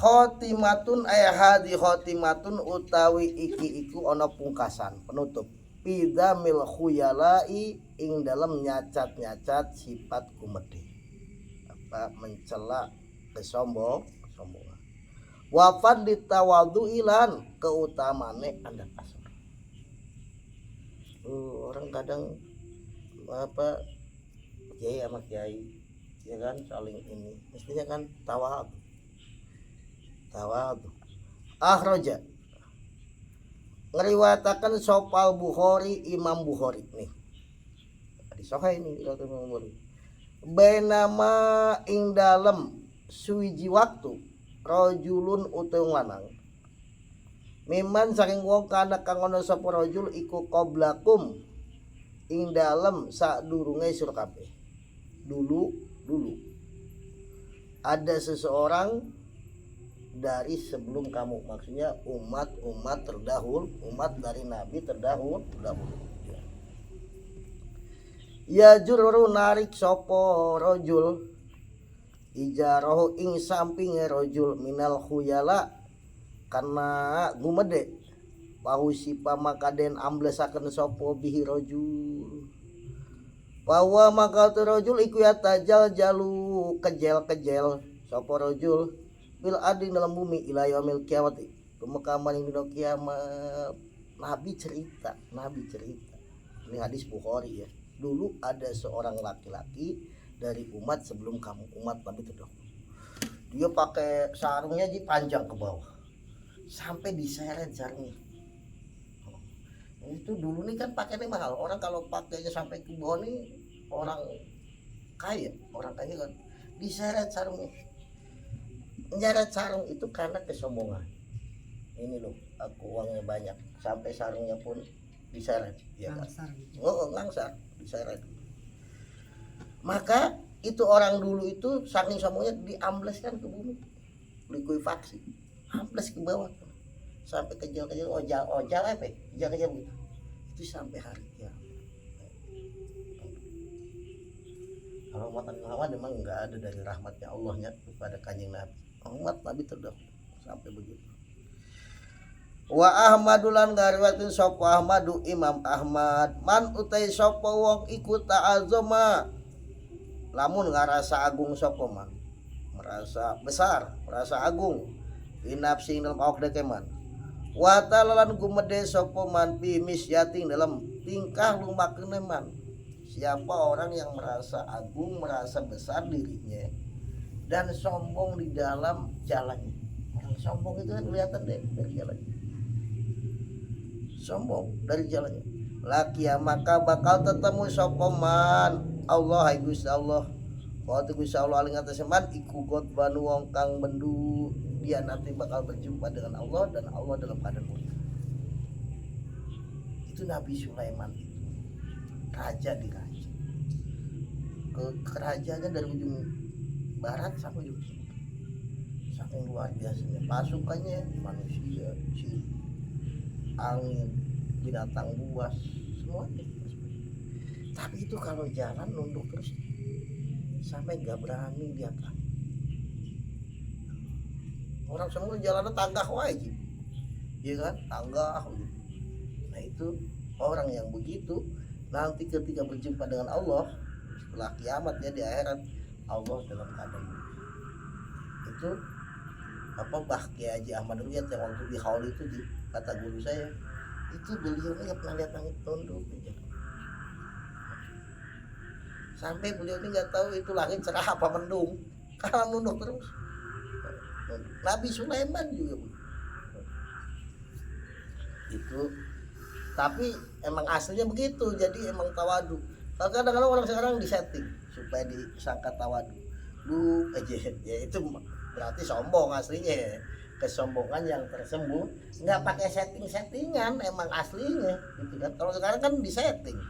Khotimatun ay hadi khotimatun utawi iki iku ana pungkasan penutup pidamil khuyalai ing dalam nyacat-nyacat sifat kumedhe apa mencela kesombongan wafad ditawadu ilan keutamane anda asor. Orang kadang apa kiai sama kiai ya kan saling ini mestinya kan tawadu akhraja ngeriwayatakan sopal Bukhari Imam Bukhari nih di Sahih ini riwayat Imam Bukhari bainama ing dalem suwiji waktu rajulun utawa lanang miman saking wong kana kang ana sapa rajul iku qablakum ing dalem sadurunge sira kabeh dulu ada seseorang dari sebelum kamu, maksudnya umat terdahulu, umat dari nabi terdahulu. Ya jururu narik sopo rojul ijarohu ing sampinge rojul minal khuyala karena gumede pahusipa makaden amblesaken sopo bihi rojul bahwa maka tu rojul iku ya tajal jalu kejel sopo rojul bil adi dalam bumi ila yaumil kiamat pemekaman yang dino kiamat. Nabi cerita ini hadis Bukhari ya. Dulu ada seorang laki-laki dari umat sebelum kamu, umat Nabi terdahulu. Dia pakai sarungnya panjang ke bawah sampai diseret sarungnya. Itu dulu nih kan pakainya mahal. Orang kalau pakainya sampai ke bawah nih orang kaya kan diseret sarungnya. Menyeret sarung itu karena kesombongan. Ini loh, aku uangnya banyak, sampai sarungnya pun diseret, ya kan? Langsar, diseret. Maka itu orang dulu itu saking sombongnya diambleskan ke bumi, likuifaksi, ambles ke bawah, sampai kejel ojal apa? Kejel gitu. Itu sampai hari kiamat. Kalau umat Muhammad memang nggak ada dari rahmatnya Allahnya kepada kanjeng Nabi. Umat Nabi terdahulu sampai begitu. Wa Ahmadulan ngariwatin sapa Ahmadu Imam Ahmad man utai sapa wong iku ta'azama lamun ngarasa agung sapa man merasa besar merasa agung binafsi dalam awak deke man wa talalan gumede sapa man bi misyating dalam tingkah lumakne man. Siapa orang yang merasa agung merasa besar dirinya dan sombong di dalam jalannya. Orang sombong itu kan kelihatan deh dari jalannya. Sombong dari jalannya. Laki ya maka bakal ketemu sopoman Allah Gusti Allah. Waktu Gusti Allah aling atas man iku banu wong kang bendu dia nanti bakal berjumpa dengan Allah dan Allah dalam keadaan mulia. Itu Nabi Sulaiman itu raja di raja. Kerajaannya dari ujung barat sampai ujung saking luar biasanya pasukannya manusia, jin, angin, binatang buas semuanya. Tapi itu kalau jalan nunduk terus sampai nggak berani lihat lagi. Orang semua jalannya tanggah wae ya kan tanggah gitu. Nah itu orang yang begitu nanti ketika berjumpa dengan Allah setelah kiamat ya di akhirat Allah dalam keadaan itu apa Kiai Haji Ahmad Ruyat yang waktu di haul itu di kata guru saya itu beliau nggak pernah lihat langit tunduk aja. Sampai beliau ini nggak tahu itu langit cerah apa mendung karena nunduk terus. Nabi Sulaiman juga itu tapi emang aslinya begitu jadi emang tawadu. Kadang-kadang orang sekarang disetting supaya disangka tawadu. Lu aja ya itu berarti sombong aslinya. Kesombongan yang tersembunyi nggak pakai settingan emang aslinya gitu kan. Kalau sekarang kan disetting.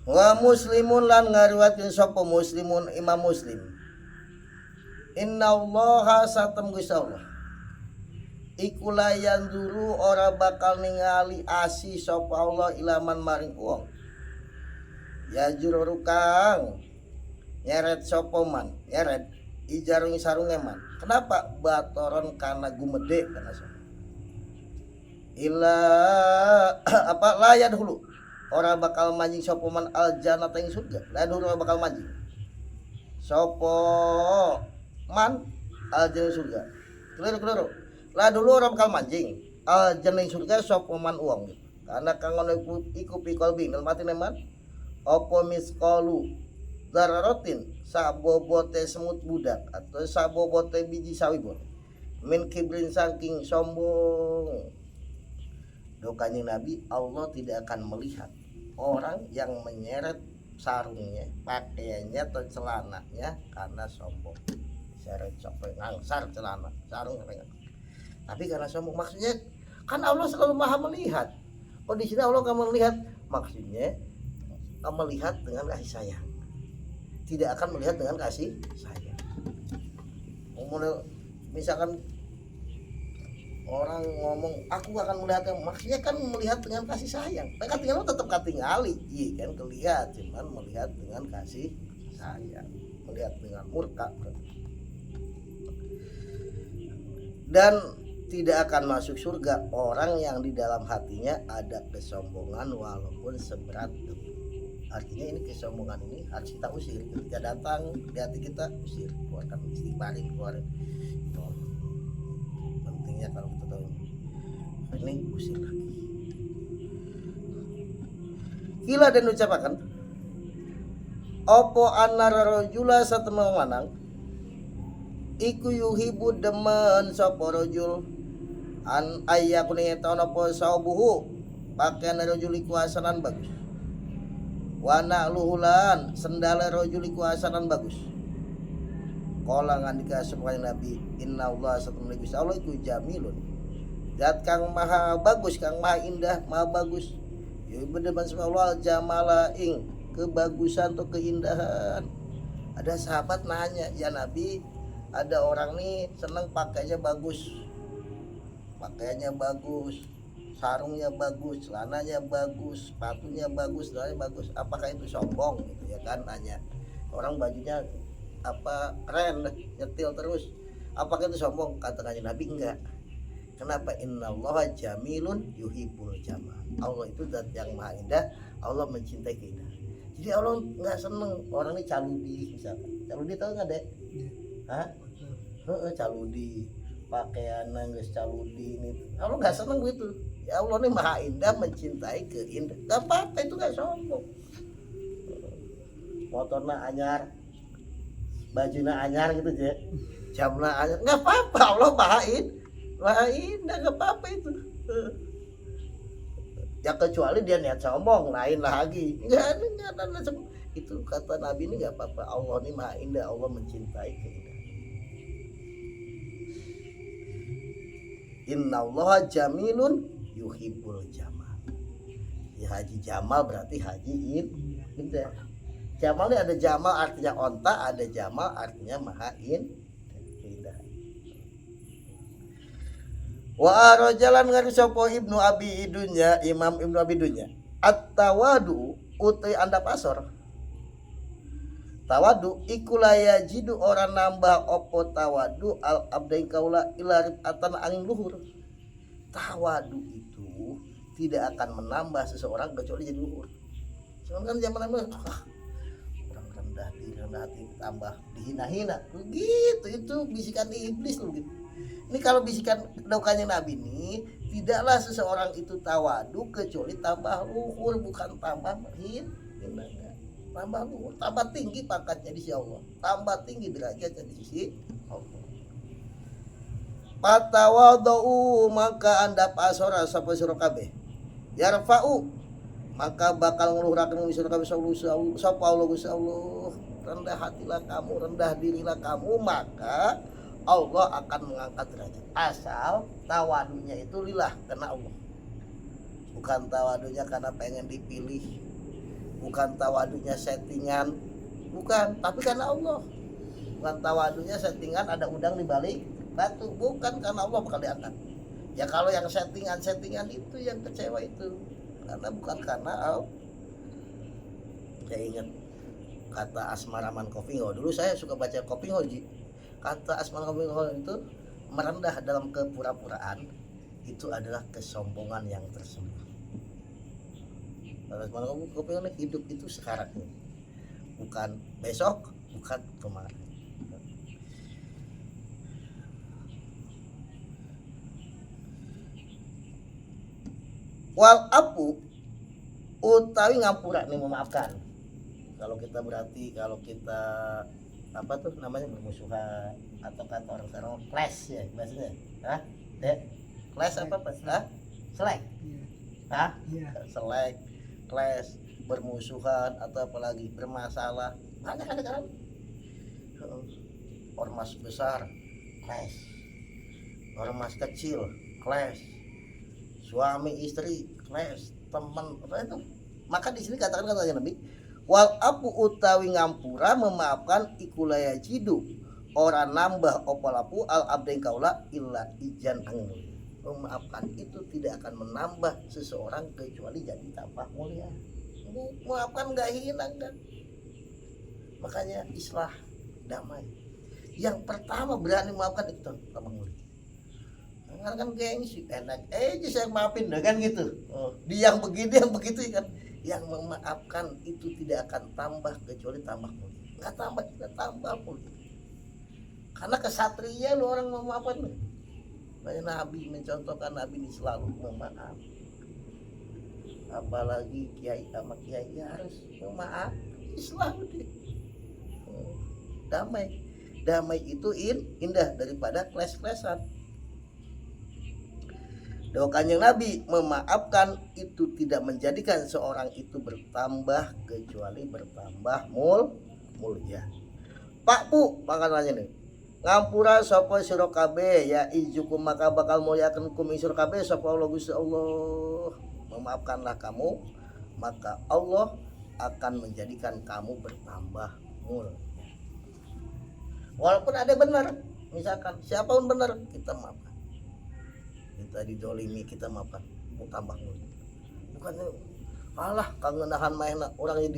Wa muslimun lan ngariwatkeun sapa muslimun Imam Muslim. Innallaha satam Gusti Allah iku layan duru ora bakal ningali asi sapa Allah ilaman maring wong ya juru kang nyeret sapa man nyeret ijarung sarung eman. Kenapa? Batoron karena gumede karena sombong. Ila apa layan hulu. Orang bakal manjing sopoman aljannata ing surga. Layan hulu orang bakal manjing. Sopo man aljannah surga. Keliru. Lah dulu orang bakal manjing aljannah ing surga sopo man uang. Karena kang ngono iku pikol bing dalam mati neman. Opo miskalu dararotin sabobote semut budak atau sabobote biji sawibon min kibrin saking sombong. Dokanya Nabi, Allah tidak akan melihat orang yang menyeret sarungnya, pakaiannya atau celananya karena sombong. Seret sampai ngangsar celana, sarung sampai ngangsar. Tapi karena sombong, maksudnya kan Allah selalu maha melihat. Oh di sini Allah akan melihat, maksudnya melihat dengan kasih sayang. Tidak akan melihat dengan kasih sayang. Misalkan orang ngomong aku akan melihat, maksudnya kan melihat dengan kasih sayang. Kan tinggal tetap katingali, iya kan kelihat, cuman melihat dengan kasih sayang, melihat dengan murka. Dan tidak akan masuk surga orang yang di dalam hatinya ada kesombongan walaupun seberat debu. Artinya ini kesombongan ini harus kita usir. Ketika datang di hati kita, usir, keluarkan, istighfarin, keluarin. Pentingnya kalau kita tahu ini usir lagi. Kila dan ucapakan opo anara rojula satemang manang iku yuhibu demen sapa rojul an ayyakuni ta'ana po saubuhu pakaian rojul iku hasanan bagus. Wana luhulan sendal rojul iku hasanan bagus. Kala ngandika supaya Nabi inna Allah satamna Gusti Allah iku jamilun. Zat kang maha bagus, kang maha indah, maha bagus. Ya bener Allah jamala ing kebagusan atau keindahan. Ada sahabat nanya, ya Nabi, ada orang nih seneng pakainya bagus. Pakaiannya bagus, sarungnya bagus, celananya bagus, sepatunya bagus, semuanya bagus. Apakah itu sombong gitu ya kan nanya. Orang bajunya apa keren nyetil terus. Apakah itu sombong? Kata Nabi enggak. Kenapa? Innallaha jamilun yuhibbul jamal. Allah itu zat yang maha indah, Allah mencintai keindahan. Jadi Allah enggak seneng orang ini caludi misalkan. Caludi tahu enggak, Dek? Hah? Caludi. Pakaian geus caludi ini. Allah enggak seneng gitu. Ya Allah ini maha indah mencintai keindahan. Enggak apa-apa itu enggak sombong. Motorna anyar, bajuna anyar gitu aja. Jamna anyar, enggak apa-apa, Allah maha indah, enggak apa-apa itu. Ya kecuali dia niat sombong, lain lagi. Enggak ada itu kata Nabi ini enggak apa-apa. Allah ini maha indah, Allah mencintai keindahan. Innallaha jamilun yuhibbul jamal. Ya haji jamal berarti haji indah. Jamal ini ada jamal artinya onta, ada jamal artinya maha indah. Wa arajalan ngari sapa Ibnu Abi Dunya, Imam Ibnu Abi Dunya. At-tawadu utai andap asor. Tawadu ikulaya jidu orang nambah opo tawadu al abdain kaula ilarib atan angin luhur. Tawadu itu tidak akan menambah seseorang kecuali jadi luhur. Soalnya kan zaman orang rendah hati tambah dihina-hina. Begitu itu bisikan iblis loh gitu. Ini kalau bisikan dokanya Nabi ini, tidaklah seseorang itu tawadu kecuali tambah luhur, bukan tambah hina. Tambah luhur, tambah tinggi pangkatnya di sisi Allah, tambah tinggi derajatnya di sisi Allah. Patawadhu maka anda pasora sapa sira kabeh. Yarfa'u maka bakal ngluhuraken sira kabeh sapa Allah Gusti Allah. Rendah hatilah kamu, rendah dirilah kamu, maka Allah akan mengangkat derajat. Asal tawadunya itu lillah karena Allah. Bukan tawadunya karena pengen dipilih. Bukan tawadunya settingan, bukan, tapi karena Allah. Bukan tawadunya settingan ada udang di balik batu, bukan, karena Allah bakal diangkat. Ya kalau yang settingan itu yang kecewa itu, karena bukan karena Allah. Saya ingat kata Asmaraman Kopingo, dulu saya suka baca Kopingo Ji. Kata Asmaul Husna itu merendah dalam kepura-puraan itu adalah kesombongan yang tersembunyi. Asmaul Husna hidup itu sekarang ini, bukan besok, bukan kemarin. Wal apu utawi ngampura nih, memaafkan. Kalau kita berarti kalau kita apa tuh namanya bermusuhan atau kata orang sekarang clash ya bahasanya, hah? Clash apa pas? Hah? Selek? Hah? Selek, clash, bermusuhan atau apalagi bermasalah. Banyak ada kan? Ormas besar, clash. Ormas kecil, clash. Suami istri, clash. Teman apa itu? Maka di sini katakan katanya Nabi, wal apu utawi ngampura memaafkan ikulaya jidu orang nambah opalapu al abdeng kaula illa ijan angin. Memaafkan itu tidak akan menambah seseorang kecuali jadi tambah mulia. Memaafkan nggak hilang kan? Makanya islah, damai. Yang pertama berani memaafkan itu tambah mulia. Karena kan gengsi, enak aja saya maafin kan gitu. Dia yang begini yang begitu kan. Yang memaafkan itu tidak akan tambah kecuali tambah mulia. Nggak tambah, kita tambah mulia. Karena kesatria lu orang memaafkan. Banyak Nabi mencontohkan, Nabi ini selalu memaaf. Apalagi kiai sama kiai harus memaaf. Islam deh. Damai itu indah daripada clash-clashan. Doa Kanjeng Nabi memaafkan itu tidak menjadikan seorang itu bertambah kecuali bertambah mulia. Pak Bu, makanannya nih. Ngampura sapa sira kabeh ya ijukum maka bakal mulyaken kum sira kabeh sapa Allah Gusti Allah. Memaafkanlah kamu, maka Allah akan menjadikan kamu bertambah mulia. Walaupun ada benar, misalkan siapapun benar kita maafkan. Kita didolimi kita maafkan, mau tambah mulia. Bukan alah kangenahan mainan orang yang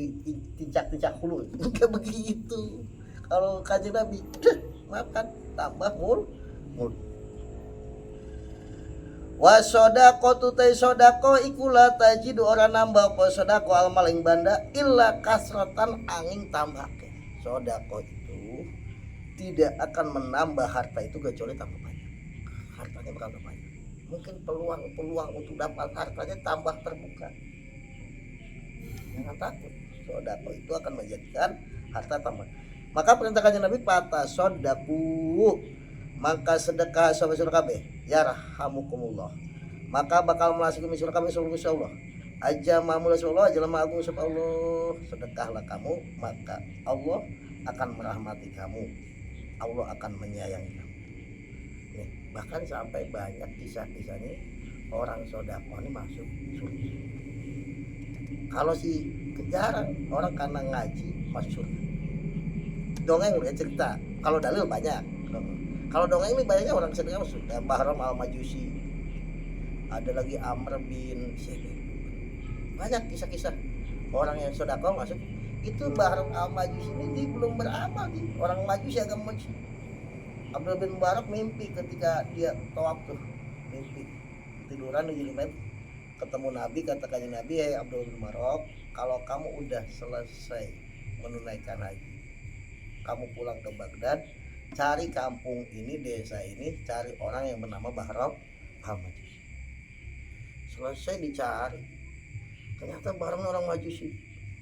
dicak-cak hulu. Enggak begitu. Kalau Kanjeng Nabi maafkan tambah mul. Wa sodaqatu ta sodaqo ikula tajidu orang nambah apa sodaqo al maling banda illa kasratan angin tambahke. Sodaqo itu tidak akan menambah harta itu kecuali tambah banyak. Hartanya bakal tambah banyak. Mungkin peluang untuk dapat hartanya tambah terbuka. Jangan takut. Sodaqo itu akan menjadikan harta tambah. Maka perintahkannya Nabi patah sodaku, maka sedekah sama surah kabeh ya rahamukumullah, maka bakal melasikum surah kabeh surah Allah aja mamula Allah jelema agung sapa Allah. Sedekahlah kamu maka Allah akan merahmati kamu, Allah akan menyayangi kamu. Nih, bahkan sampai banyak kisah-kisahnya orang sodako ini masuk surga. Kalau si jarang orang karena ngaji masuk surga. Dongeng udah cerita, kalau dalil banyak. Kalau dongeng ini banyaknya orang sedekah masuk. Bahram al-Majusi, ada lagi Amr bin Syekh. Banyak kisah-kisah orang yang sedekah masuk. Itu Bahram al-Majusi ini dia belum beramal nih. Orang Majusi agak Majusi. Abdul bin Mubarak mimpi ketika dia tawaf tuh, mimpi tiduran di jilid ketemu Nabi, katakannya Nabi, hey Abdul bin Mubarak, kalau kamu udah selesai menunaikan haji, kamu pulang ke Baghdad, cari kampung ini, desa ini, cari orang yang bernama Bahram al-Majusi. Selesai dicari, ternyata Bahram orang Majusi.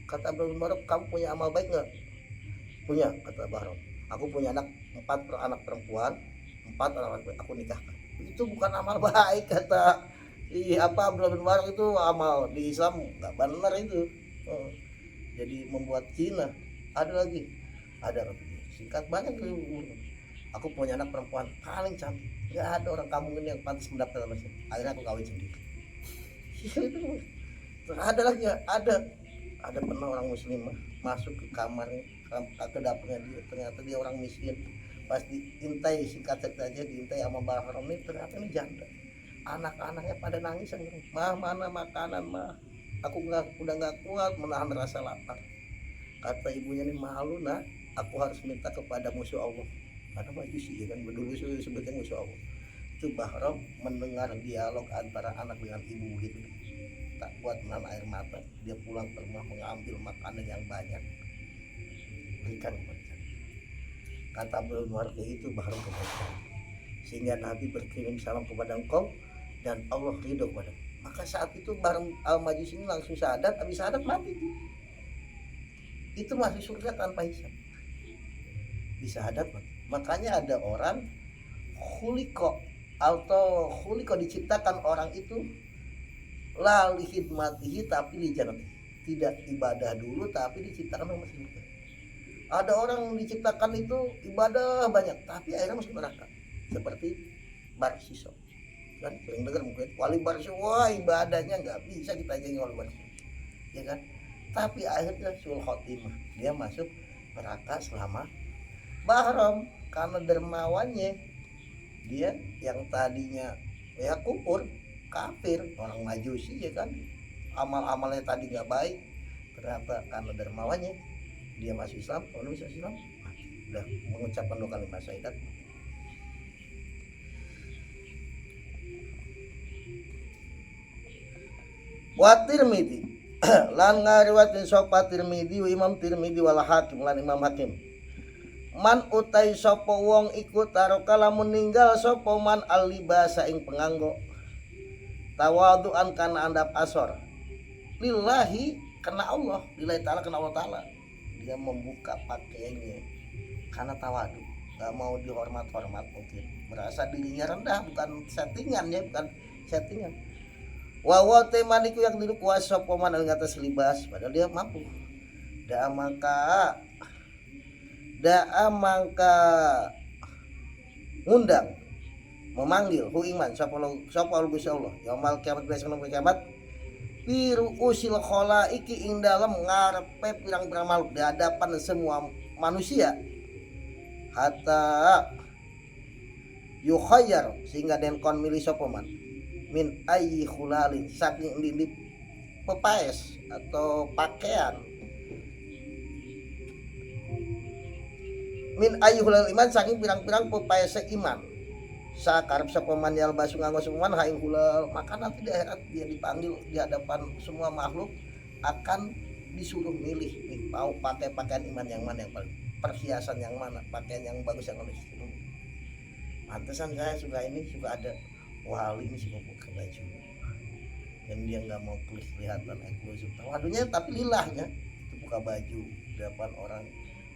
Kata Abdul bin Mubarak, kamu punya amal baik nggak? Punya, kata Bahram. Aku punya anak 4 anak perempuan, 4 anak laki, aku nikahkan. Itu bukan amal baik, kata Abdul bin Mubarak. Itu amal di Islam nggak benar itu. Jadi membuat zina. Ada lagi, ada singkat banyak tuh. Aku punya anak perempuan paling cantik, nggak ada orang kampung ini yang pantas mendaftar sama saya. Akhirnya aku kawin sendiri. Ada lagi, ada pernah orang muslimah masuk ke kamarnya, ke dapurnya dia, ternyata dia orang miskin. Pas diintai, singkat cerita aja, diintai sama Bahram ini, ternyata ini janda. Anak-anaknya pada nangis, mah mana makanan mah, aku udah nggak kuat menahan rasa lapar. Kata ibunya ini, malu nak, aku harus minta kepada musuh Allah. Ada majusi ya kan, dulu sebetulnya musuh Allah. Itu Bahram mendengar dialog antara anak dengan ibu gitu, tak kuat menahan air mata, dia pulang ke rumah mengambil makanan yang banyak, berikan kepada kata Nuar itu Bahram kebaikan, sehingga Nabi berkirim salam kepada engkau dan Allah ridho kepada. Maka saat itu Bahram al-Majusi ini langsung syahadat, habis syahadat mati. Itu masuk surga tanpa hisab. Bisa syahadat mati. Makanya ada orang khuliqo diciptakan orang itu la li khidmatihi tapi li jannati. Tidak ibadah dulu tapi diciptakan sama surga. Ada orang yang diciptakan itu ibadah banyak tapi akhirnya masuk neraka. Seperti Barsiso. Kan sering dengar mungkin wali Barsiso, wah ibadahnya nggak bisa ditanyain wali Barsiso. Ya kan? Tapi akhirnya sul khotimah, dia masuk neraka selama. Bahram karena dermawannya, dia yang tadinya ya kufur, kafir, orang majusi ya kan, amal-amalnya tadi nggak baik, ternyata karena dermawannya dia masuk Islam. Kalau bisa Islam udah mengucapkan 2 kalimat syahadat. Wa Tirmidzi lan ngariwatin sapa Tirmidzi wa Imam Tirmidzi wal Hakim lan Imam Hakim, man utai sapa wong iku taroka lamun ninggal sapa man alibasa ing penganggo tawaduan kana andap asor lillahi karena Allah, lillahi taala karena Allah taala, dia membuka pakaiannya karena tawadu, gak mau dihormat-hormat, mungkin merasa dirinya rendah, bukan settingan ya, bukan settingan. Wawa temaniku yang dulu kuasa poman ing atas libas, padahal dia mampu. Daa mangka ngundang memanggil hu iman sapa Gusti Allah yaumul kiamat besok kiamat biru usil khalaiki ing dalam ngarepe pirang-pirang makhluk di hadapan semua manusia, hatta yukhayyar sehingga den kon milih sapa man min ayyi khulalin saking lilip pepaes atau pakaian, min ayyi khulal iman saking pirang-pirang pepaes iman, sakarep sapa man yal basu nganggo semuan haing hulal. Maka nanti di akhirat dia dipanggil di hadapan semua makhluk, akan disuruh milih nih, mau pakai pakaian iman yang mana yang paling, perhiasan yang mana, pakaian yang bagus yang lebih. Pantesan saya suka ada wali ini suka buka baju dan dia nggak mau kelihatan eksklusif waduhnya, tapi lilahnya itu buka baju di depan orang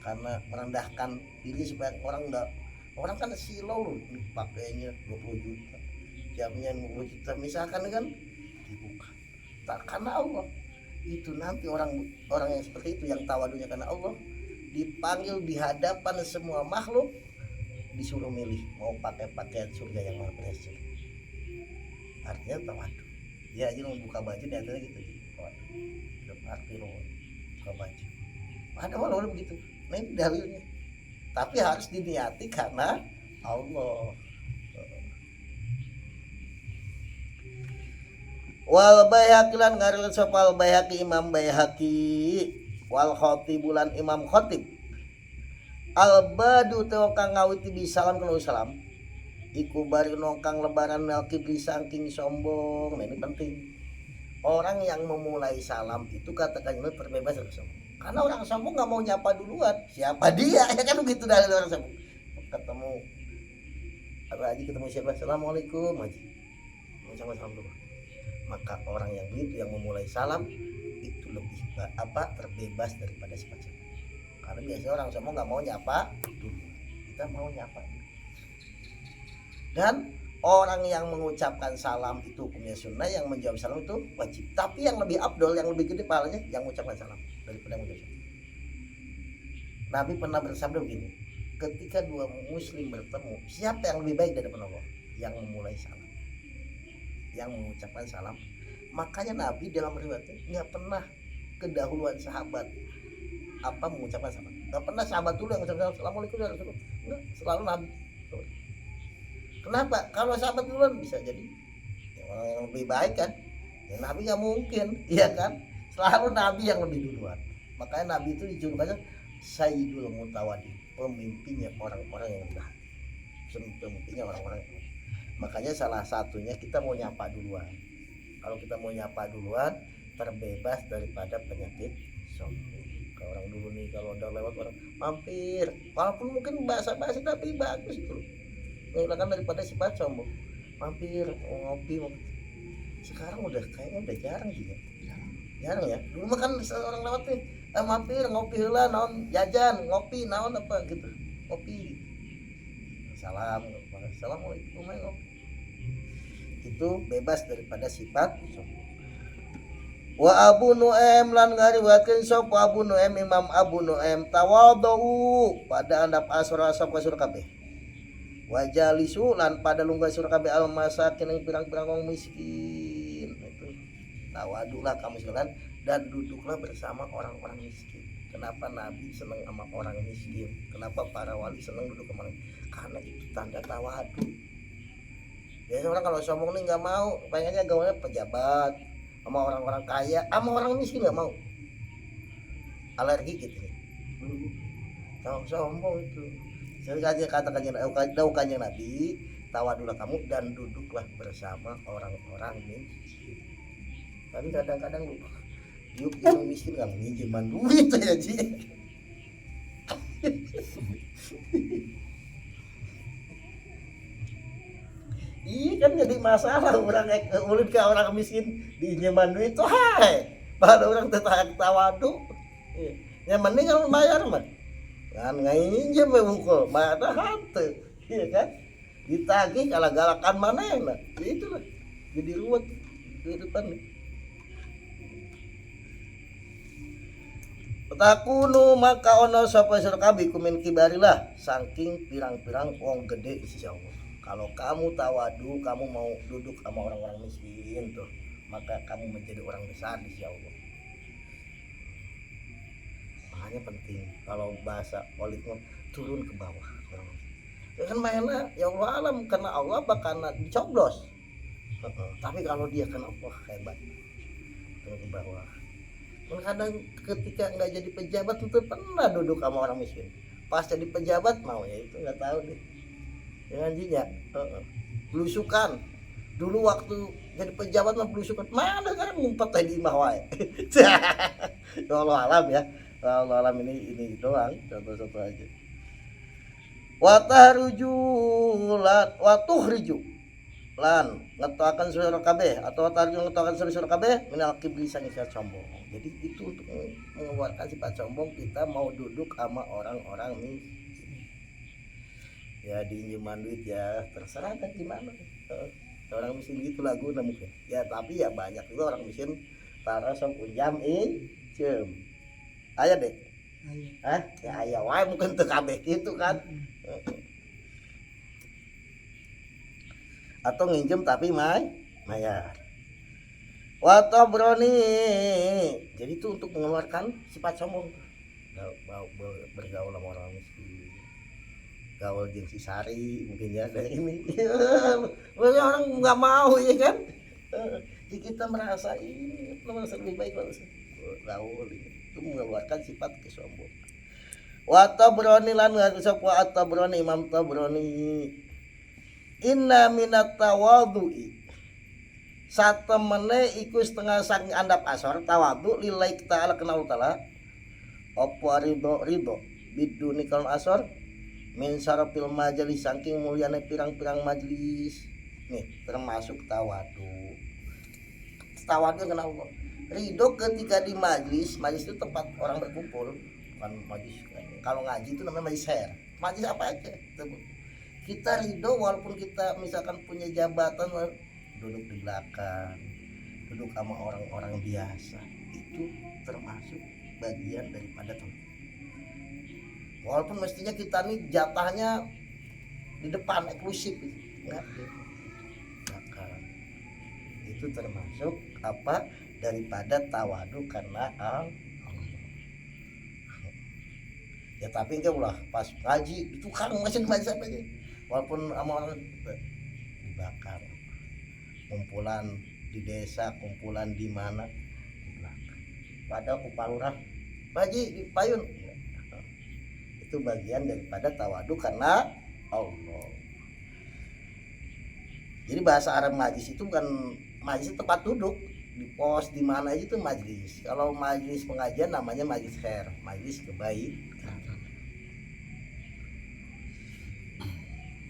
karena merendahkan diri supaya orang kan silau loh, pakainya 20 juta, jamnya 20 juta misalkan kan, dibuka tak karena Allah. Itu nanti orang yang seperti itu yang tawadunya karena Allah dipanggil di hadapan semua makhluk, disuruh milih mau pakai pakaian surga yang mana berhasil. Artinya tawadu, dia aja membuka baju di atasnya gitu, arti buka baju ada walau begitu. Nah ini dalilnya, tapi harus diniati karena Allah. Wal Baihaqi lan ngariwayat sapa al Baihaqi Imam Baihaqi wal Khatibulan Imam Khatib al badu teo kang ngawiti bisalam kana salam iku bari nongkang lebaran mel kibri saking sombong. Nah ini penting, orang yang memulai salam itu katakannya terbebas dari sombong, karena orang sombong nggak mau nyapa duluan, siapa dia ya kan begitu dari orang sombong. Ketemu siapa, assalamualaikum aja sama salam dulu. Maka orang yang begitu yang memulai salam itu lebih terbebas daripada sifat sombong, karena biasanya orang sombong nggak mau nyapa dulu, kita mau nyapa. Dan orang yang mengucapkan salam itu hukumnya sunnah, yang menjawab salam itu wajib. Tapi yang lebih abdol, yang lebih gede pahalanya yang mengucapkan salam daripada yang menjawab salam. Nabi pernah bersabda begini, ketika dua muslim bertemu, siapa yang lebih baik daripada Allah? Yang memulai salam, yang mengucapkan salam. Makanya Nabi dalam riwayatnya nggak pernah kedahuluan sahabat mengucapkan salam. Nggak pernah sahabat dulu yang mengucapkan assalamualaikum ya Rasulullah. Enggak, selalu Nabi. Kenapa? Kalau sahabat duluan bisa jadi yang lebih baik kan? Ya Nabi nggak mungkin, iya kan? Selalu Nabi yang lebih duluan. Makanya Nabi itu dijulukannya Sayyidul Mutawaddi, pemimpinnya orang-orang yang rendah hati, pemimpinnya orang-orang yang... Makanya salah satunya kita mau nyapa duluan. Kalau kita mau nyapa duluan, terbebas daripada penyakit sombong. Kalau orang dulu nih, kalau udah lewat orang mampir, walaupun mungkin bahasa-bahasa tapi bagus itu, menghilangkan daripada sifat sombong. Mampir, ngopi. Sekarang udah kayaknya udah jarang juga. Jarang ya. Dulu mah kan orang lewat nih, mampir ngopi lah, naon jajan, ngopi, naon apa gitu, ngopi. Salam, assalamualaikum, ngopi. Itu bebas daripada sifat sombong. Wa Abu Nu'aim lan ngariwayatkeun sapa Abu Nu'aim Imam Abu Nu'aim tawadhu pada andap asra sab kasur kabeh. Wa jalisu lan pada lungguh surah kabeh al masakin yang pirang-pirang wong miskin. Itu tawadhulah kamu sekalian dan duduklah bersama orang-orang miskin. Kenapa Nabi senang sama orang miskin? Kenapa para wali senang duduk sama orang? Karena itu tanda tawadhu. Biasanya orang kalau sombong nih nggak mau, pengennya gaulnya pejabat sama orang-orang kaya, sama orang miskin nggak mau. Alergi gitu nih. Sombong itu. Jadi katakannya daukannya Nabi, tawadhulah kamu dan duduklah bersama orang-orang miskin. Tapi kadang-kadang lu yuk yang miskin nggak minjeman duit ya Ji. Iya kan jadi masalah orang ulit ke orang miskin dinyeman duit tuh hai. Pada orang tetangga tawadhu. Yang mending kalau bayar mah. Kan ngainjem mengukul, mana hantu. Iya kan? Ditagih kalau galakan manehna. Ya itulah. Jadi ruwet kehidupan nih. Takunu maka ono sapa sira kabeh kumin kibarilah saking pirang-pirang wong gede di sisi Allah. Kalau kamu tawadhu, kamu mau duduk sama orang-orang miskin tuh, maka kamu menjadi orang besar di sisi Allah. Makanya penting kalau bahasa politiknya turun ke bawah. Ya kan mainnya ya Allah alam karena Allah bakal dicoblos. Tapi kalau dia kan Allah hebat. Turun ke bawah. Kadang ketika nggak jadi pejabat itu pernah duduk sama orang miskin. Pas jadi pejabat mau ya itu nggak tahu deh. Dengan jinya, belusukan. Dulu waktu jadi pejabat mah belusukan. Mana kan ngumpet tadi imah wae. Ya Allah alam ya. Allah alam ini doang contoh-contoh aja. Wa tahruju wa tuhriju lan ngetoakan surah kabeh atau tarju ngetoakan surah kabeh minal kibri sang sifat sombong. Jadi itu untuk mengeluarkan sifat sombong kita mau duduk sama orang-orang miskin. Ya dinjeman duit ya terserah kan gimana. Orang miskin gitu lagu mungkin. Ya tapi ya banyak juga orang miskin para sok ujam cem. Aya deh. Ya aya wae mungkin teu kabeh gitu kan. Atau nginjem tapi mayar. Watabroni. Jadi itu untuk mengeluarkan sifat sombong. Bergaul sama orang miskin. Gaul jeung si Sari mungkin ya dari ini. Banyak orang nggak mau ya kan. Jadi kita merasa ini merasa lebih baik kalau gaul itu mengeluarkan sifat kesombongan. Watabroni lan ngarep At-Tabrani Imam Tabrani. Inna minat tawadhu'i satemene iku setengah saking andap asor tawadhu lillahi ta'ala kenal ta'ala apa ridho biduni kalon asor min sarafil majelis saking mulyane pirang-pirang majelis nih termasuk tawadhu kenal ridho ketika di majelis itu tempat orang berkumpul bukan majelis kalau ngaji itu namanya majelis share majelis apa aja kita ridho walaupun kita misalkan punya jabatan duduk di belakang duduk sama orang-orang biasa itu termasuk bagian daripada teman walaupun mestinya kita nih jatahnya di depan eksklusif enggak di belakang itu termasuk apa daripada tawadhu karena ya tapi enggak ulah pas ngaji itu kan masih ngaji apa aja walaupun sama orang dibakar kumpulan di desa kumpulan di mana padahal kupalurah Pak Haji di payun Itu bagian daripada tawadu karena Allah. Jadi bahasa Arab majlis itu bukan majlis tempat duduk di pos di mana aja itu majlis. Kalau majlis pengajian namanya majlis khair, majlis kebaikan.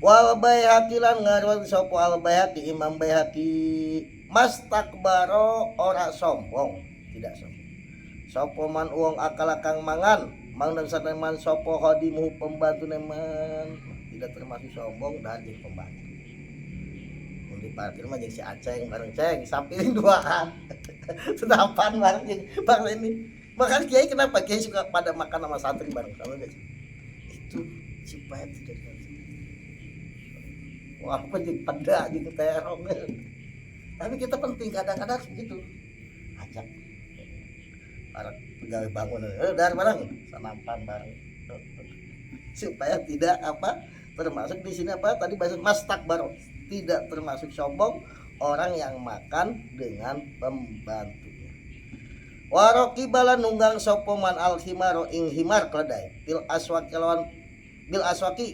Wal Baihaqi lan ngarwat sapa al Baihaqi Imam Baihaqi mastakbaro ora sombong, tidak sombong. Sapa man wong akal kang mangan, mang dan saneman sapa khadimu pembantu neman, tidak termasuk sombong dan jadi pembantu. Di parkir mah jeung si Aceng bareng ceng samping duaan. Sedapan bareng jeung Bang ini. Makan Kiai kenapa Kiai suka pada makan sama santri bareng sama guys. Itu supaya tidak wah apa jeung pada jeung terong. Tapi kita penting kadang-kadang begitu. Ajak para pegawai bangun dar bareng sanampan bareng. Supaya tidak apa termasuk di sini apa tadi bahasa mastakbaro, tidak termasuk sombong orang yang makan dengan pembantunya. Waroki bala nunggang sopoman al himaro ing himar keledai bil aswaki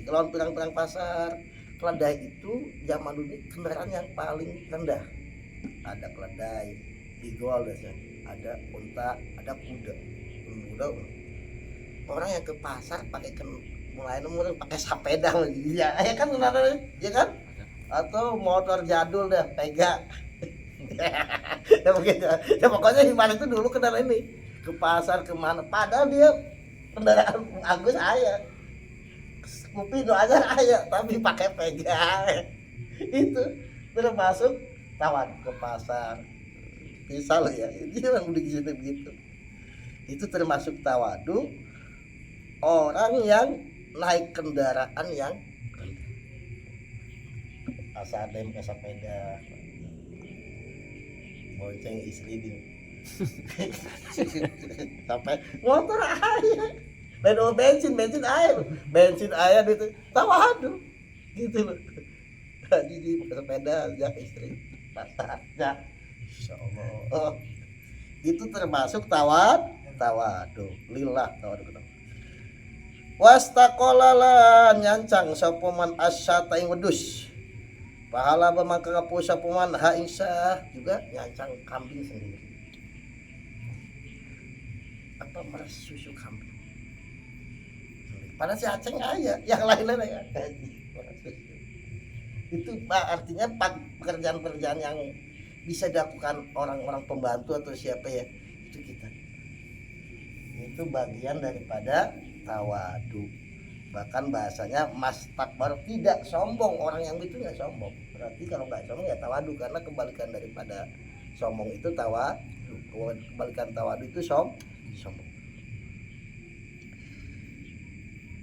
lawan pirang-pirang pasar. Keledai itu zaman dulu kendaraan yang paling rendah. Ada keledai, igol ada unta, ada kuda. Orang yang ke pasar pakai mulai nomor pakai sepeda ya kan ya kan atau motor jadul dah pega ya begitu ya pokoknya gimana itu dulu kendaraan ini ke pasar kemana padahal dia kendaraan Agus ayah Scoopy aja ayah tapi pakai pega itu termasuk tawar ke pasar misal ya ini yang udah gitu begitu itu termasuk tawadu orang yang naik kendaraan yang asadem ke sepeda bonceng istri di sampai motor air dan bensin air itu tawadu gitu loh jadi sepeda ajak istri pasarnya insyaallah itu termasuk tawadu lillah tawadu wastaqolalan nyancang sapa man asyata ing wedhus pahala bemangka kapu sapa man ha insya juga nyancang kambing sendiri apa meres susu kambing padahal si Aceng aja yang lain-lain ya itu artinya pekerjaan-pekerjaan yang bisa dilakukan orang-orang pembantu atau siapa ya itu kita itu bagian daripada tawadu. Bahkan bahasanya mastakbar, tidak sombong. Orang yang itu nggak sombong. Berarti kalau nggak sombong ya tawadu, karena kebalikan daripada sombong itu tawadu. Kebalikan tawadu itu sombong.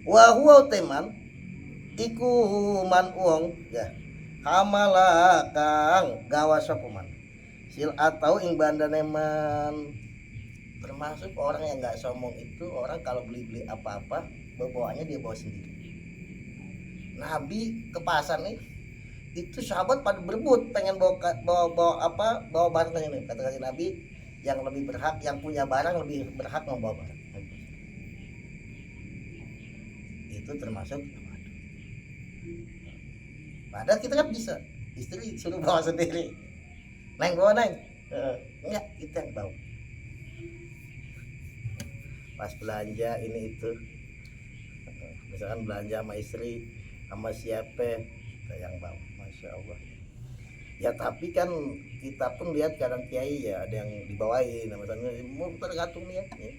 Wa huwa teman iku man uang ya hamala kang gawa sapa man sil atau ing bandaneman. Termasuk orang yang nggak sombong itu orang kalau beli apa-apa bawaannya dia bawa sendiri. Nabi ke pasar nih itu sahabat pada berebut pengen bawa barangnya nih. Kata Nabi yang lebih berhak, yang punya barang lebih berhak membawa barang. Itu termasuk padahal kita kan bisa istri suruh bawa sendiri. Neng bawa neng enggak, kita yang bawa pas belanja ini itu misalkan belanja sama istri sama siapa kita yang bawa, masya Allah ya. Tapi kan kita pun lihat kadang kiai ya ada yang dibawain misalnya tergantung niatnya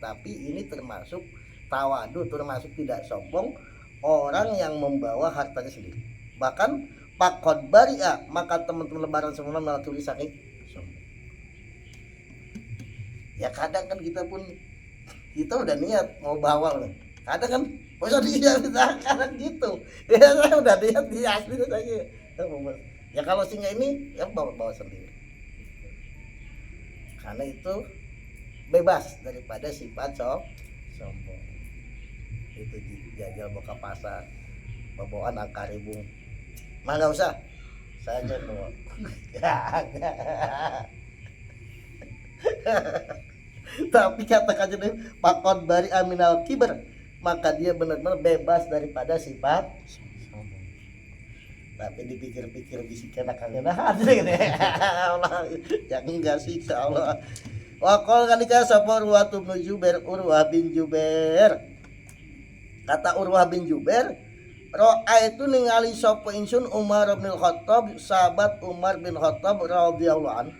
tapi ini termasuk tawadu, termasuk tidak sombong orang yang membawa hartanya sendiri. Bahkan pakod baria maka teman-teman lebaran semua malah tulis saking sombong. Ya kadang kan kita udah niat mau bawa loh. Kadang kan masa dia kadang gitu. Ya saya udah niat dia asli saja. Ya kalau singa ini ya bawa sendiri. Karena itu bebas daripada sifat sombong. Itu jajal buka pasar, bawaan angka ribu. Mah enggak usah. Saya aja bawa. Tapi katakan jadi pakon bari aminal kiber maka dia benar-benar bebas daripada sifat sombong. Tapi dipikir-pikir bisikan akan Allah ya enggak sih insyaallah. Wa qol kalika sapa Urwah bin Jubair, Urwah bin Jubair. Kata Urwah bin Jubair, ro'a itu ningali sapa insun Umar bin Khattab, sahabat Umar bin Khattab radhiyallahu an.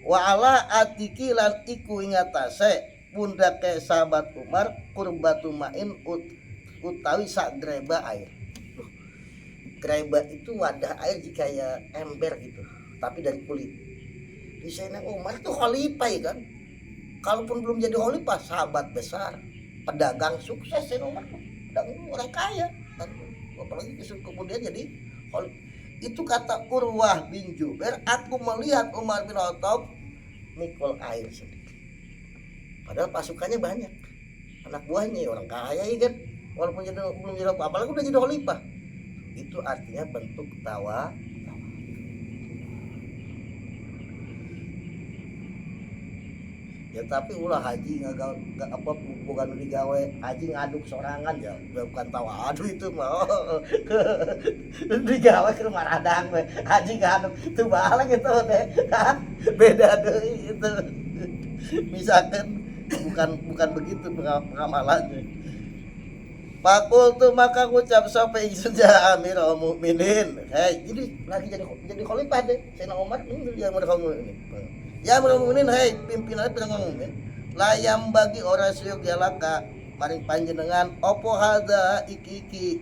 Wa ala atiki lan iku ing atase pundake sahabat Umar kurbatu main utawi sak greba air. Greba itu wadah air kayak ember gitu, tapi dari kulit. Di sana Umar itu khalifah ya kan. Kalaupun belum jadi khalifah, sahabat besar, pedagang sukses ya Umar. Pedagang orang kaya. Apalagi kemudian jadi khalifah. Itu kata Urwah bin Jubair, aku melihat Umar bin Khattab mikul air sendiri. Padahal pasukannya banyak, anak buahnya ya orang kaya ya kan. Walaupun belum jadi apa, apalagi udah jadi khalifah. Itu artinya bentuk tawa. Ya tapi ulah haji nggak apa bukan digawe haji ngaduk sorangan ya bukan tawa aduh itu mah digawe ke rumah radang haji ngaduk itu balik itu deh beda deh itu misalkan bukan begitu pengamalannya. Pakul tuh maka ucap sampai saja Amirul Mukminin. Ini lagi jadi khalifah deh. Sayyidina Umar ini yang Amirul Mukminin. Ya Amirul Mukminin, pimpinan Amirul Mukminin. Layam bagi orang suyuk yalaka maring panjenengan opo hada iki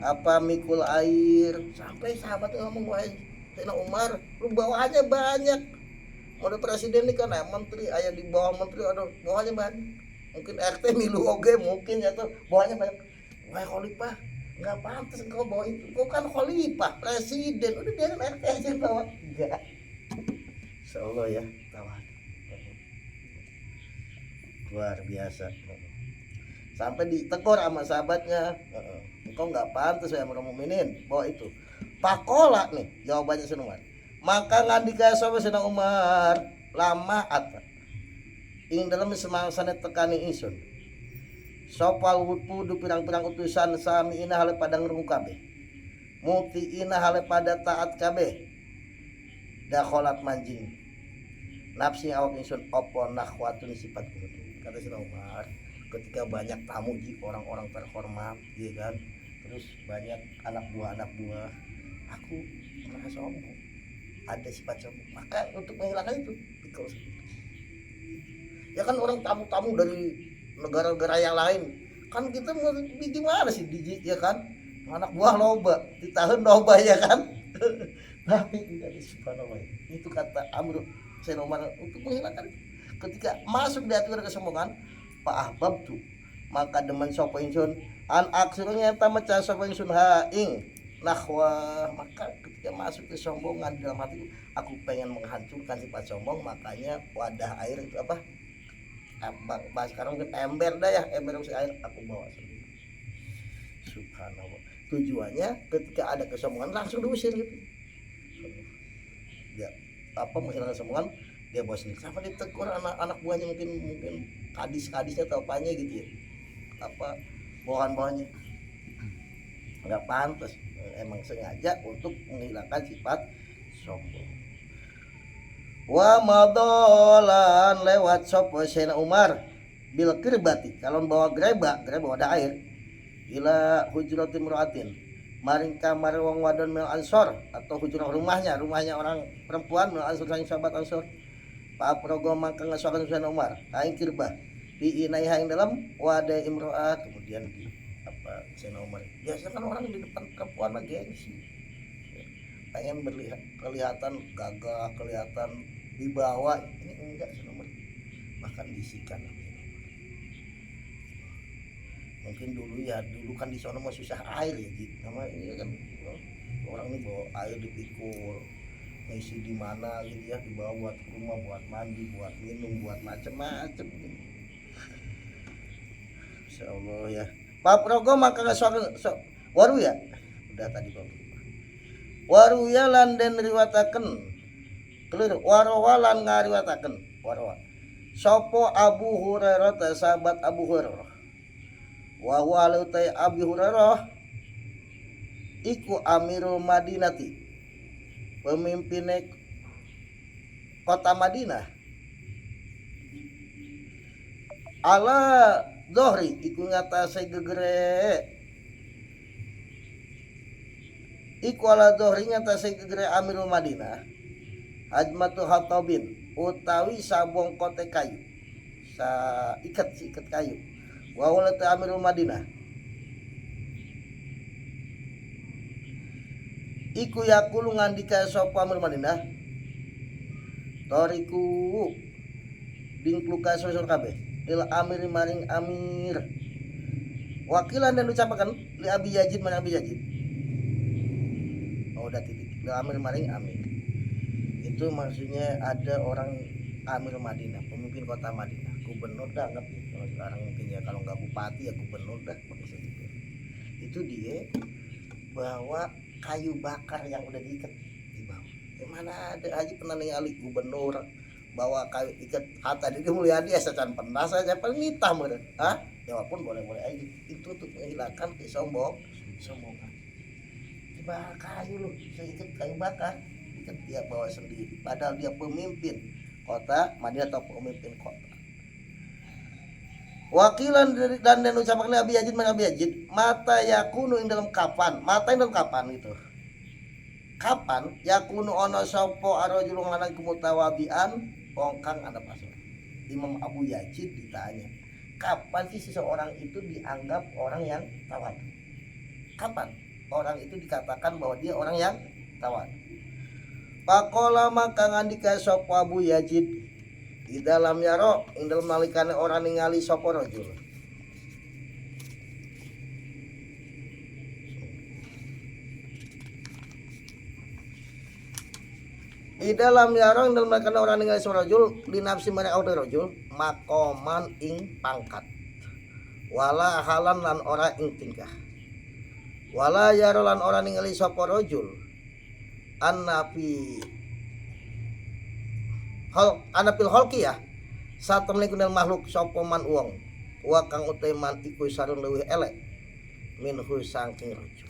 apa mikul air sampai sahabat ngomong wae Sayyidina Umar lu bawaannya banyak. Mode presiden ini kan menteri aya di bawah menteri ada bawaannya banyak. Mungkin RT milu oge mungkin ya tuh bawahnya banyak. Wah khalifah nggak pantas engkau bawa itu, kau kan khalifah presiden udah biarin RT aja bawa. Enggak, insyaallah ya tawa luar biasa sampai ditegur sama sahabatnya, engkau nggak pantas ya Amirul Mukminin bawa itu. Pakola nih jawabannya Umar, maka ngandika sapa Sayyidina Umar lama at ing dalam semangsane tekani ingsun sapa wudu pirang-pirang utusan sami ina hale pada ngrungu kabeh muti ina hale pada taat kabeh dakholat manjing nafsi awak ingsun apa nakhwatun sifat kudu. Kata Sayyidina Umar ketika banyak tamu di orang-orang terhormat ya kan, terus banyak anak buah aku merasa sombong, ada sifat sombong, maka untuk menghilangkan itu pikul ya kan. Orang tamu-tamu dari negara-negara yang lain kan kita mau gimana sih ya kan, anak buah loba ditahan loba ya kan tapi tidak subhanallah. Itu kata Amr Sayyidina Umar untuk menghilangkan ketika masuk di hati kesombongan Pak Ahbab tuh maka demen sapa ingsun an aksirnya ta maca sapa ingsun ha ing nahwa, maka ketika masuk kesombongan dalam hati aku pengen menghancurkan sifat sombong, makanya wadah air itu apa sekarang mungkin ember dah ya, ember usia air aku bawa sendiri. Subhanallah. Tujuannya ketika ada kesombongan langsung diusir gitu. Ya apa menghilangkan kesombongan dia bawa sendiri. Sama ditegur anak buahnya mungkin kadis-kadisnya atau apanya gitu ya. Apa bawahan-bawahannya nggak pantas, emang sengaja untuk menghilangkan sifat sombong. Wa madolan lewat sapa Sayyidina Umar bil kirbati kalau bawa greba wadah air ila hujratin muraatin maring kamar wong wadon mil ansor atau hujrah rumahnya orang perempuan mil ansor sang sahabat ansor. Pak Progo mangka ngasokan Sayyidina Umar aing kirbah di inaiha ing dalam wadah imro'ah. Kemudian di apa Sayyidina Umar biasa kan orang di depan perempuan mah gengsi, pengen kelihatan gagah, kelihatan dibawa. Ini enggak Sayyidina Umar bahkan bisikan. Mungkin dulu kan di sana mah susah air ya gitu. Nama ini kan orang ini bawa air dipikul, ngisi di mana gitu ya, dibawa buat rumah, buat mandi, buat minum, buat macam-macam gitu. Insyaallah ya. Pak Progo maka waru ya. Udah tadi Pak. Waru ya lan den riwataken. Keliru. Warawalan ngariwataken. Warawa. Sopo Abu Hurairah sahabat Abu Hurairah. wa huwa lautai Abi Hurairah iku amirul Madinati, pemimpin kota Madinah, ala dohri iku ngatasé gegere, iku ala dohri ngatasé gegere amirul Madinah Hajmatu Hatobin utawi sabong kote kayu, sa ikat kayu, wa walatu amirul Madinah iku yakulu ngandika sapa amirul Madinah toriku dingkluka sosor kabeh lil amir maring amir, wakilan dan ucapakan li Abi Yazid maring Abi Yazid, udah titik li amir maring amir. Itu maksudnya ada orang amir Madinah, pemimpin kota Madinah, gubernur dah anggap ya. Kalau sekarang mungkin ya kalau nggak bupati ya gubernur dah pakai segitu. Itu dia bawa kayu bakar yang udah diikat di bawah. Mana ada aja pernah ningali gubernur bawa kayu ikat hatta di Mulyadi asacan pernah saja paling nitah meureun. Hah? Ya walaupun boleh-boleh aja. Itu untuk menghilangkan kesombongan. Dibakar kayu loh, seikat kayu bakar. Dia bawa sendiri padahal dia pemimpin kota Madinah atau pemimpin kota. Wakilan dan ucapan Abi Yazid mana Abi Yazid mata yakunu ing dalam kapan, mata ing dalam kapan itu, kapan yakunu ono sopo arojul lanang kumutawabian ongkang ada pasal. Imam Abu Yazid ditanya kapan sih seseorang itu dianggap orang yang tawadu, kapan orang itu dikatakan bahwa dia orang yang tawadu. Pakola maka ngandika sapa Abu Yazid di dalam yaro ing dalem nalikane orang ningali sapa rajul. Di dalam yaro ing dalem nalikane orang ningali sapa rajul linafsi mare aude rajul makoman ing pangkat. Wala halan lan ora ing tingkah. Wala yaro lan ora ningali sapa rajul anapil holki ya saat temen kunal makhluk sapa man uang wa kang uteman iku sareng leuwih elek minhu saking rajul.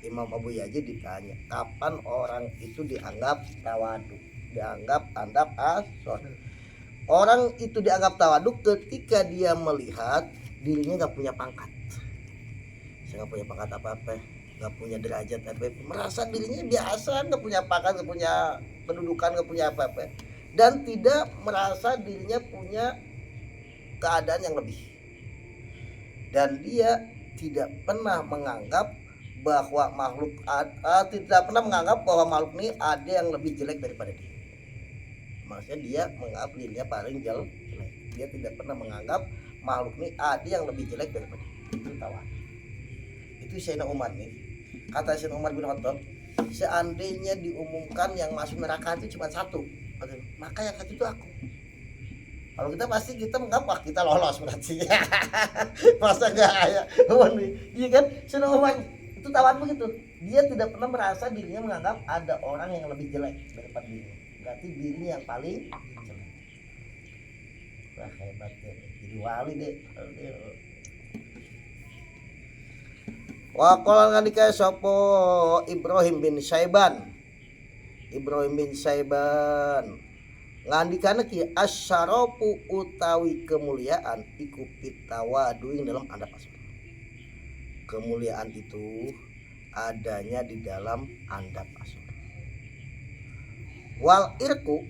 Imam Abu Yazid ditanya kapan orang itu dianggap tawadu, dianggap andap asor. Orang itu dianggap tawadu ketika dia melihat dirinya nggak punya pangkat, saya nggak punya pangkat apa-apa, nggak punya derajat apa, merasa dirinya biasa, nggak punya pangkat, nggak punya kedudukan, nggak punya apa-apa, dan tidak merasa dirinya punya keadaan yang lebih, dan dia tidak pernah menganggap bahwa makhluk tidak pernah menganggap bahwa makhluk ini ada yang lebih jelek daripada dia. Maksudnya dia menganggap dirinya paling jelek. Dia tidak pernah menganggap makhluk ini ada yang lebih jelek daripada dia. Itu tawadu. Itu Sayyidina Umar nih. Kata Sayyidina Umar bin Khattab, seandainya diumumkan yang masuk neraka itu cuma satu, maka yang satu itu aku. Kalau kita pasti kita menganggap wah kita lolos berarti. Masa enggak ya? Iya kan? Sayyidina Umar itu tawadu begitu. Dia tidak pernah merasa dirinya menganggap ada orang yang lebih jelek daripada dirinya. Berarti dirinya yang paling jelek. Wah hebat ya. Jadi wali deh. Wa qala ngandika sapa Ibrahim bin Saiban ngandikana ki asyarafu utawi kemuliaan iku pitawadu ing dalam andap asor. Kemuliaan itu adanya di dalam andap asor. Wal irku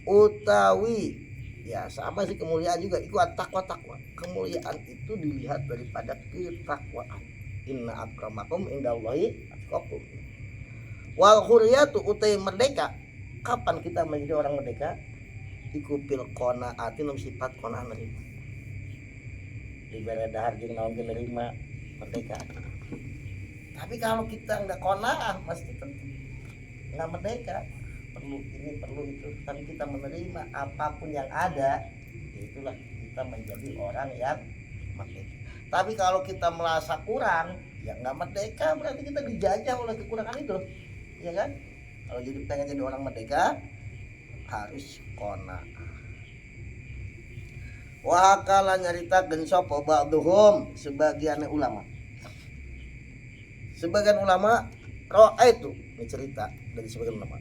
utawi ya sama sih kemuliaan juga iku takwa. Kemuliaan itu dilihat daripada ketakwaan. Inna akramakum indallahi atqakum. Wal hurriyatu utai merdeka. Kapan kita menjadi orang merdeka? Iku pil qanaati nom sifat qanaah nerima. Dibere dahar jeung naon ge nerima merdeka. Tapi kalau kita enggak qanaah pasti enggak merdeka. Perlu ini perlu itu, tapi kita menerima apapun yang ada, itulah kita menjadi orang yang merdeka. Tapi kalau kita merasa kurang, ya nggak merdeka, berarti kita dijajah oleh kekurangan itu, ya kan? Kalau jadi pengen jadi orang merdeka harus qanaah. Wa hakala nyaritakeun sapa ba'dhum sebagian ulama. Sebagian ulama roa itu cerita dari sebagian ulama.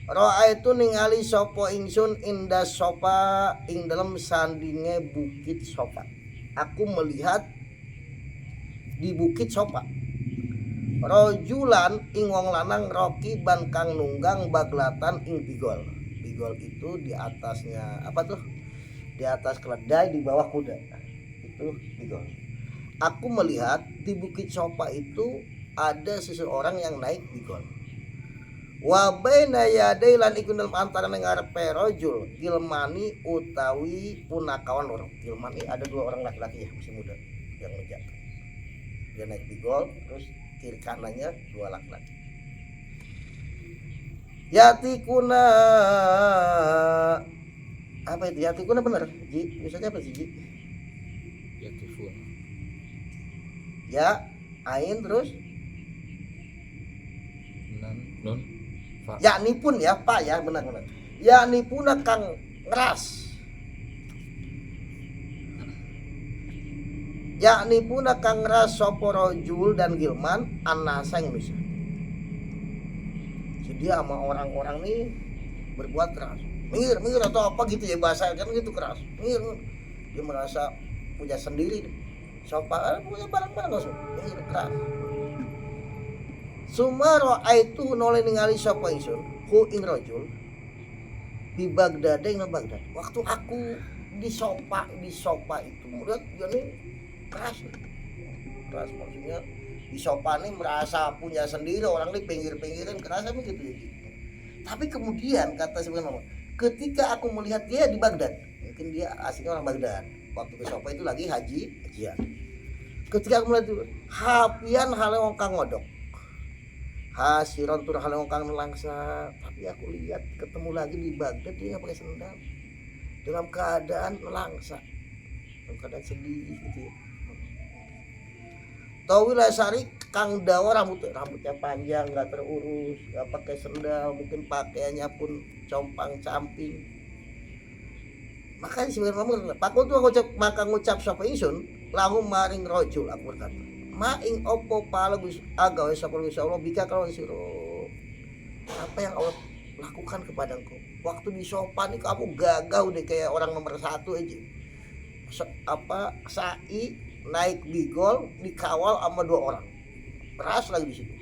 Roa itu ningali sapa ingsun inda sofa ing dalam sandinge bukit sofa. Aku melihat di bukit sofa. Rojulan ing wong lanang rokiban kang nunggang baglatan ing bigol. Bigol itu di atasnya apa tuh? Di atas keledai, di bawah kuda. Itu bigol. Aku melihat di bukit sofa itu ada seseorang yang naik bigol. Wa baina yadai lan iku dalem antarané ngarepe rajul gilmani utawi punakawan loro. Gilmani ada dua orang laki-laki ya masih muda yang menjaga. Dia naik bigol terus kiri kanannya dua laki-laki. Yatikuna apa itu? Yatikuna bener? Ji, misalnya apa sih Ji? Yatifun. Ya, ain terus Nun fa. yakni pun ya pak ya benar-benar yakni pun kang ngeras yakni pun kang ngeras sapa rajul dan gilman anasa Indonesia. Jadi dia sama orang-orang nih berbuat keras minggir atau apa gitu ya bahasa kan gitu keras minggir dia merasa punya sendiri sopa punya barang-barang langsung minggir keras. Sumaro aitu noleh ningali sapa ingsun hu ing rajul di Baghdad ing Baghdad. Waktu aku di sopa itu melihat dia nih keras maksudnya di sopa nih merasa punya sendiri orang nih pinggir-pinggiran keras apa gitu ya. Tapi kemudian kata sebagian orang ketika aku melihat dia di Baghdad mungkin dia aslinya orang Baghdad waktu ke sopa itu lagi hajian. Ketika aku melihat itu hapian hale wong kang ngodok hasiron tur hal kang nelangsa, tapi aku lihat ketemu lagi di Baghdad dia nggak pakai sendal dalam keadaan nelangsa dalam keadaan sedih gitu ya. Tawila sari kang dawa rambutnya panjang nggak terurus nggak pakai sendal mungkin pakaiannya pun compang camping. Makanya sebenarnya pakul tuh maka ngucap sapa ingsun lahu maring rajul aku berkata maing opo pala Gus agawe sapa Gusti Allah bika kalau sira apa yang Allah lakukan kepada engkau waktu di sopan ini kamu gagah udah kayak orang nomor 1 aja sai naik bigol dikawal sama 2 orang beras lagi di situ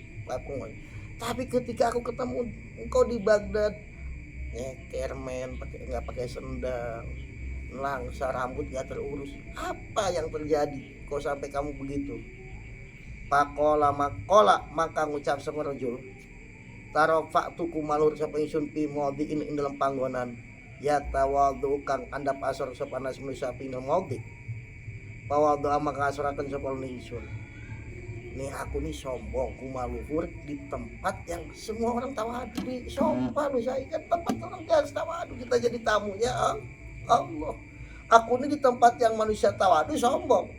tapi ketika aku ketemu engkau di Baghdad nyekermen nggak pakai sendal langsa rambut nggak terurus apa yang terjadi kok sampai kamu begitu. Pakola makola maka ngucap sama rajul tarofa tuku malur sapa ingsun pi maudiin ing dalam panggonan ya tawadhu kang andap asor sapa nas manusia ing maudi pawadhu maka asuraken sapa ingsun nih aku nih sombong kumaluhur di tempat yang semua orang tawadu di sopan saya kan tempat orang biasa tawadu kita jadi tamunya Allah aku nih di tempat yang manusia tawadu sombong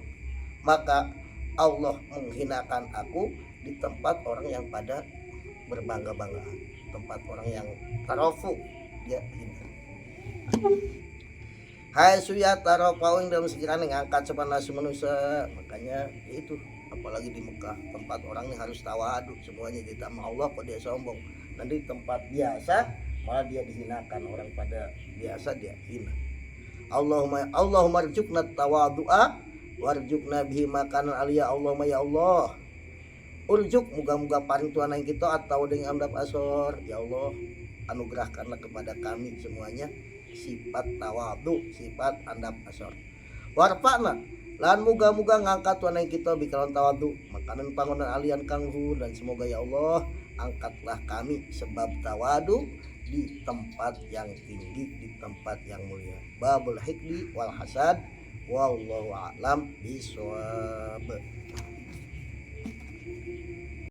maka Allah menghinakan aku di tempat orang yang pada berbangga-banggaan tempat orang yang tarofu dia hina. Hai suya tarofau yang dalam sekiranya ngangkat sopan nasu manusia makanya itu apalagi di Mekah tempat orang ini harus tawadu semuanya di sama Allah kok dia sombong nanti tempat biasa malah dia dihinakan orang pada biasa dia hina. Allahumma rjukna tawadu'a warjukna bihi makanan aliyah Allahumma ya Allah urjuk muga-muga paring tuan yang kita atau dengan andap asor ya Allah anugerahkanlah kepada kami semuanya sifat tawadu sifat andap asor warfa'na lan muga-muga ngangkat tuan yang kita bikalan tawadu makanan pangonan alian kanghu dan semoga ya Allah angkatlah kami sebab tawadu di tempat yang tinggi di tempat yang mulia babul hikdi wal hasad wallahu a'lam bishawab.